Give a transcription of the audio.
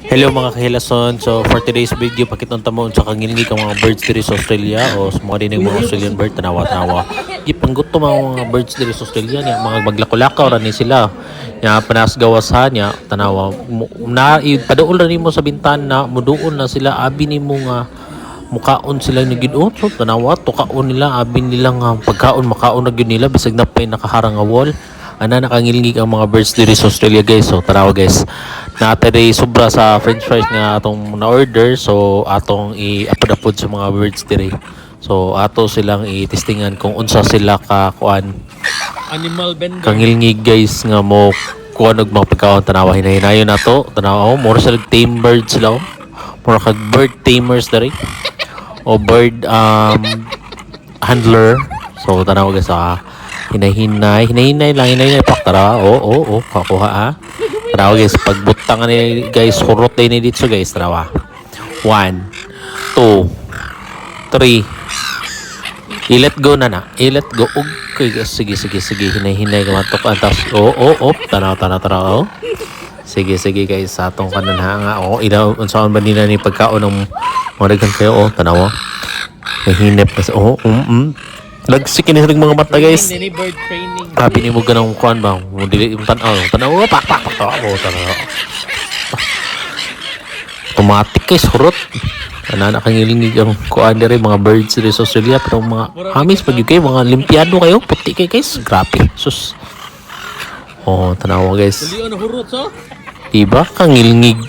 Hello mga kahilason. So for today's video, pakitunta mo sa kangilingig ang mga birds diri sa Australia o sa mga dinig mga Australian bird tanawa-tanawa. Gipanggutom ang mga birds diri sa Australia niya mga maglakaw-lakaw ra ni sila. Nya panas gawasan niya tanawa na ipaduol ra nimo sa bintana, muduol na sila abi nimo nga mukaon sila ni gid-on. So tanawa tukaon nila abi nila nga pagkaon makaon na gyud nila bisag na pay nakaharang nga wall. Ana nakangilingig ang mga birds diri sa Australia guys. So tanawa guys. Natay sobra sa french fries nga atong na-order. So atong i-upload sa mga birds diri. So ato silang i-testingan kung unsa sila ka kuan. Animal vendor. Kangilingig guys nga mo kuan og mga pagkaon tanawa hinay-hinayon nato. Tanawa mo sila tame birds sila. Mura kag bird tamers diri. O bird handler. So tanawa guys hinay-hinay pak tara. Oo, kakuha ha. Tarawa guys, pagbutang ni guys, hurot din ni dito guys, tarawa. 1 2 3 I-let go na. I-let go. Okay guys, sige. Hinay-hinay kamatok. Antas, tanaw. Sige guys, atong kanan nga. Unsaon ba nila ni pagkaon ng mga dagan kayo? Tanawa. Nahinip kasi. Nagsiki na mga mata guys. Any bird training. Happy ni mo ganang kuan ba? Mo dili yung tanaw pak tanaw. Automatic guys, hurot. Ana kangilingig ang kuan diri mga birds diri sa Australia pero mga hamis pag kayo mga limpyado kayo, puti kayo guys. Grabe. Sus. Tanaw guys. Dili na hurot so. Diba kangilingig